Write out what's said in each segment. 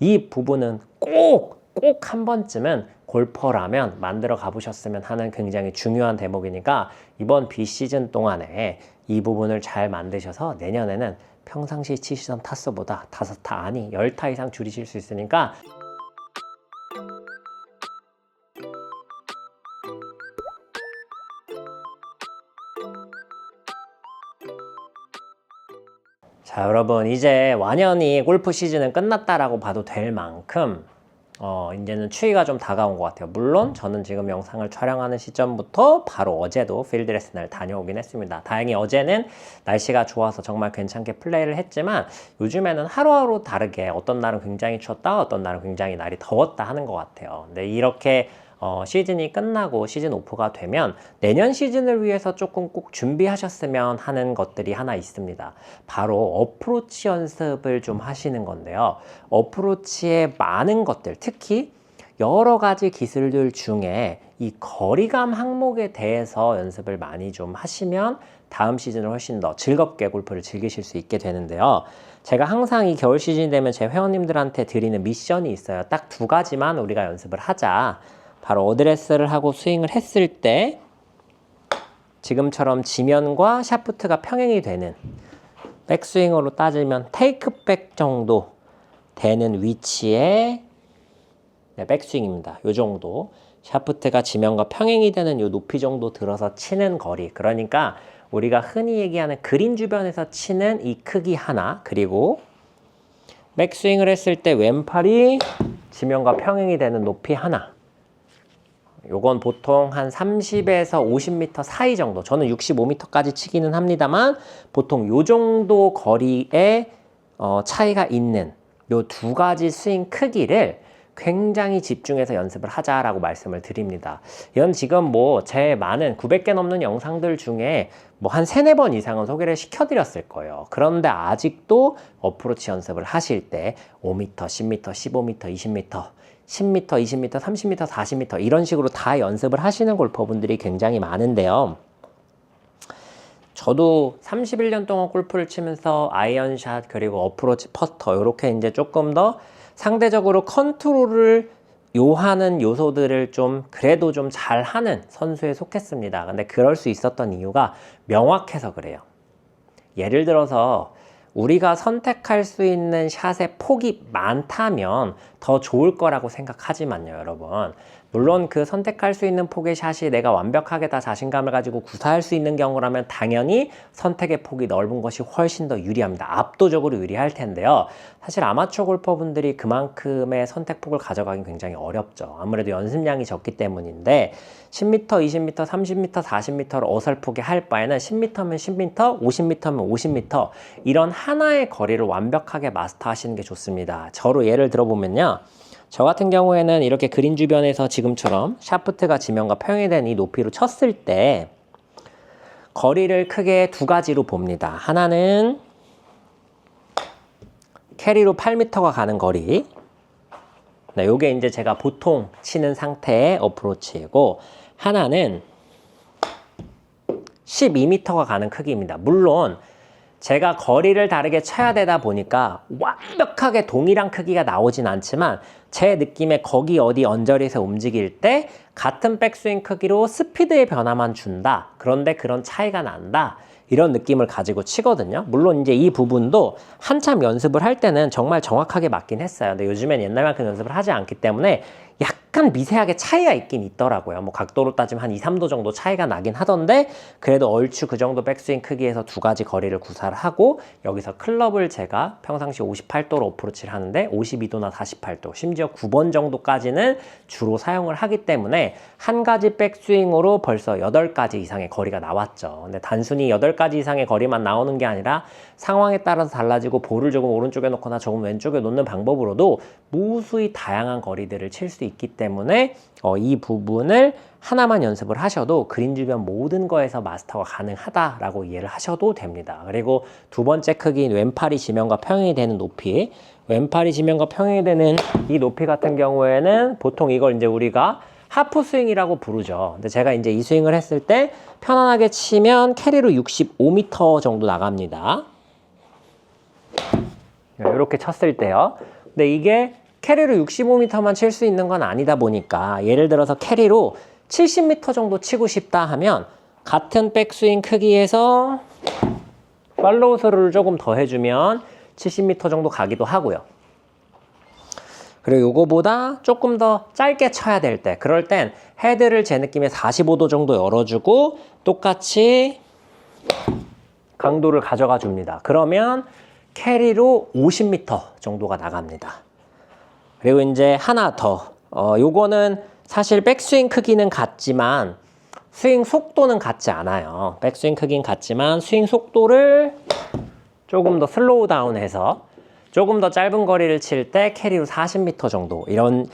이 부분은 꼭 한 번쯤은 골퍼라면 만들어 가보셨으면 하는 굉장히 중요한 대목이니까 이번 비시즌 동안에 이 부분을 잘 만드셔서 내년에는 평상시 치시던 타수보다 5타 아니 10타 이상 줄이실 수 있으니까 자, 여러분 이제 완연히 골프 시즌은 끝났다라고 봐도 될 만큼 이제는 추위가 좀 다가온 것 같아요. 물론 저는 지금 영상을 촬영하는 시점부터 바로 어제도 필드 레슨을 다녀오긴 했습니다. 다행히 어제는 날씨가 좋아서 정말 괜찮게 플레이를 했지만 요즘에는 하루하루 다르게 어떤 날은 굉장히 추웠다, 어떤 날은 굉장히 날이 더웠다 하는 것 같아요. 근데 이렇게 시즌이 끝나고 시즌 오프가 되면 내년 시즌을 위해서 조금 꼭 준비하셨으면 하는 것들이 하나 있습니다. 바로 어프로치 연습을 좀 하시는 건데요. 어프로치의 많은 것들, 특히 여러 가지 기술들 중에 이 거리감 항목에 대해서 연습을 많이 좀 하시면 다음 시즌을 훨씬 더 즐겁게 골프를 즐기실 수 있게 되는데요. 제가 항상 이 겨울 시즌이 되면 제 회원님들한테 드리는 미션이 있어요. 딱 2가지만 우리가 연습을 하자. 바로 어드레스를 하고 스윙을 했을 때 지금처럼 지면과 샤프트가 평행이 되는 백스윙으로 따지면 테이크백 정도 되는 위치의 백스윙입니다. 요 정도 샤프트가 지면과 평행이 되는 요 높이 정도 들어서 치는 거리, 그러니까 우리가 흔히 얘기하는 그린 주변에서 치는 이 크기 하나, 그리고 백스윙을 했을 때 왼팔이 지면과 평행이 되는 높이 하나. 요건 보통 한 30에서 50m 사이 정도, 저는 65m까지 치기는 합니다만 보통 요 정도 거리에 차이가 있는 요 2가지 스윙 크기를 굉장히 집중해서 연습을 하자라고 말씀을 드립니다. 이건 지금 뭐 제 많은 900개 넘는 영상들 중에 뭐 한 3, 4번 이상은 소개를 시켜드렸을 거예요. 그런데 아직도 어프로치 연습을 하실 때 5m, 10m, 15m, 20m 10m, 20m, 30m, 40m 이런 식으로 다 연습을 하시는 골퍼분들이 굉장히 많은데요. 저도 31년 동안 골프를 치면서 아이언샷 그리고 어프로치 퍼터 이렇게 이제 조금 더 상대적으로 컨트롤을 요하는 요소들을 좀 그래도 좀 잘하는 선수에 속했습니다. 근데 그럴 수 있었던 이유가 명확해서 그래요. 예를 들어서 우리가 선택할 수 있는 샷의 폭이 많다면 더 좋을 거라고 생각하지만요, 여러분. 물론 그 선택할 수 있는 폭의 샷이 내가 완벽하게 다 자신감을 가지고 구사할 수 있는 경우라면 당연히 선택의 폭이 넓은 것이 훨씬 더 유리합니다. 압도적으로 유리할 텐데요. 사실 아마추어 골퍼분들이 그만큼의 선택폭을 가져가긴 굉장히 어렵죠. 아무래도 연습량이 적기 때문인데 10m, 20m, 30m, 40m를 어설프게 할 바에는 10m면 10m, 50m면 50m 이런 하나의 거리를 완벽하게 마스터하시는 게 좋습니다. 저로 예를 들어보면요. 저 같은 경우에는 이렇게 그린 주변에서 지금처럼 샤프트가 지면과 평행된 이 높이로 쳤을 때 거리를 크게 2가지로 봅니다. 하나는 캐리로 8m가 가는 거리. 네, 요게 이제 제가 보통 치는 상태의 어프로치이고, 하나는 12m가 가는 크기입니다. 물론 제가 거리를 다르게 쳐야 되다 보니까 완벽하게 동일한 크기가 나오진 않지만 제 느낌에 거기 어디 언저리에서 움직일 때 같은 백스윙 크기로 스피드의 변화만 준다. 그런데 그런 차이가 난다. 이런 느낌을 가지고 치거든요. 물론 이제 이 부분도 한참 연습을 할 때는 정말 정확하게 맞긴 했어요. 근데 요즘엔 옛날만큼 연습을 하지 않기 때문에 약간 미세하게 차이가 있긴 있더라고요. 뭐 각도로 따지면 한 2, 3도 정도 차이가 나긴 하던데 그래도 얼추 그 정도 백스윙 크기에서 2가지 거리를 구사를 하고 여기서 클럽을 제가 평상시 58도로 어프로치를 하는데 52도나 48도 심지어 9번 정도까지는 주로 사용을 하기 때문에 한 가지 백스윙으로 벌써 8가지 이상의 거리가 나왔죠. 근데 단순히 8가지 이상의 거리만 나오는 게 아니라 상황에 따라서 달라지고 볼을 조금 오른쪽에 놓거나 조금 왼쪽에 놓는 방법으로도 무수히 다양한 거리들을 칠 수 있기 때문에 이 부분을 하나만 연습을 하셔도 그린 주변 모든 거에서 마스터가 가능하다라고 이해를 하셔도 됩니다. 그리고 2번째 크기인 왼팔이 지면과 평행이 되는 높이, 왼팔이 지면과 평행이 되는 이 높이 같은 경우에는 보통 이걸 이제 우리가 하프 스윙이라고 부르죠. 근데 제가 이제 이 스윙을 했을 때 편안하게 치면 캐리로 65m 정도 나갑니다. 이렇게 쳤을 때요. 근데 이게 캐리로 65m만 칠 수 있는 건 아니다 보니까 예를 들어서 캐리로 70m 정도 치고 싶다 하면 같은 백스윙 크기에서 팔로우 스루를 조금 더 해주면 70m 정도 가기도 하고요. 그리고 요거보다 조금 더 짧게 쳐야 될 때, 그럴 땐 헤드를 제 느낌에 45도 정도 열어주고 똑같이 강도를 가져가 줍니다. 그러면 캐리로 50m 정도가 나갑니다. 그리고 이제 하나 더, 요거는 사실 백스윙 크기는 같지만 스윙 속도는 같지 않아요. 백스윙 크기는 같지만 스윙 속도를 조금 더 슬로우 다운해서 조금 더 짧은 거리를 칠 때 캐리로 40m 정도 이런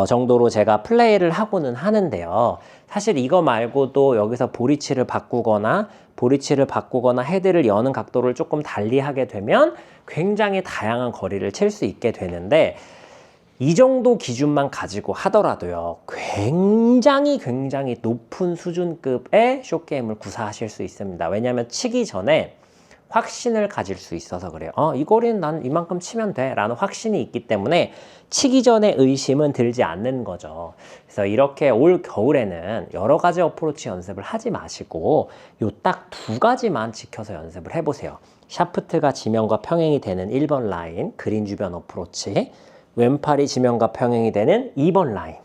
정도로 제가 플레이를 하고는 하는데요. 사실 이거 말고도 여기서 보리치를 바꾸거나 헤드를 여는 각도를 조금 달리 하게 되면 굉장히 다양한 거리를 칠 수 있게 되는데 이 정도 기준만 가지고 하더라도요. 굉장히 높은 수준급의 숏게임을 구사하실 수 있습니다. 왜냐하면 치기 전에 확신을 가질 수 있어서 그래요. 이 거리는 난 이만큼 치면 돼 라는 확신이 있기 때문에 치기 전에 의심은 들지 않는 거죠. 그래서 이렇게 올 겨울에는 여러 가지 어프로치 연습을 하지 마시고 요 딱 두 가지만 지켜서 연습을 해보세요. 샤프트가 지면과 평행이 되는 1번 라인, 그린 주변 어프로치, 왼팔이 지면과 평행이 되는 2번 라인.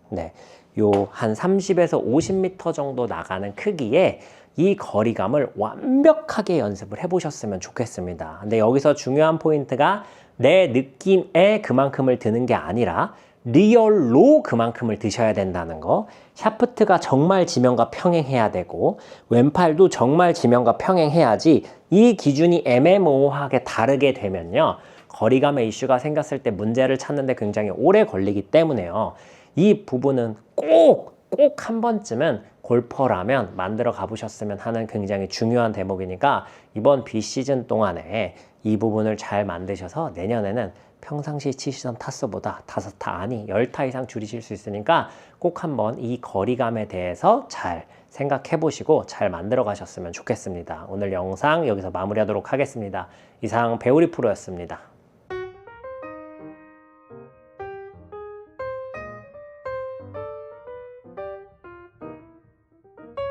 네, 요 한 30에서 50m 정도 나가는 크기에 이 거리감을 완벽하게 연습을 해보셨으면 좋겠습니다. 근데 여기서 중요한 포인트가 내 느낌에 그만큼을 드는 게 아니라 리얼로 그만큼을 드셔야 된다는 거. 샤프트가 정말 지면과 평행해야 되고 왼팔도 정말 지면과 평행해야지. 이 기준이 애매모호하게 다르게 되면요, 거리감의 이슈가 생겼을 때 문제를 찾는데 굉장히 오래 걸리기 때문에요. 이 부분은 꼭 한 번쯤은 골퍼라면 만들어 가보셨으면 하는 굉장히 중요한 대목이니까 이번 비시즌 동안에 이 부분을 잘 만드셔서 내년에는 평상시 치시던 타수보다 5타 아니 10타 이상 줄이실 수 있으니까 꼭 한번 이 거리감에 대해서 잘 생각해 보시고 잘 만들어 가셨으면 좋겠습니다. 오늘 영상 여기서 마무리하도록 하겠습니다. 이상 배우리 프로였습니다.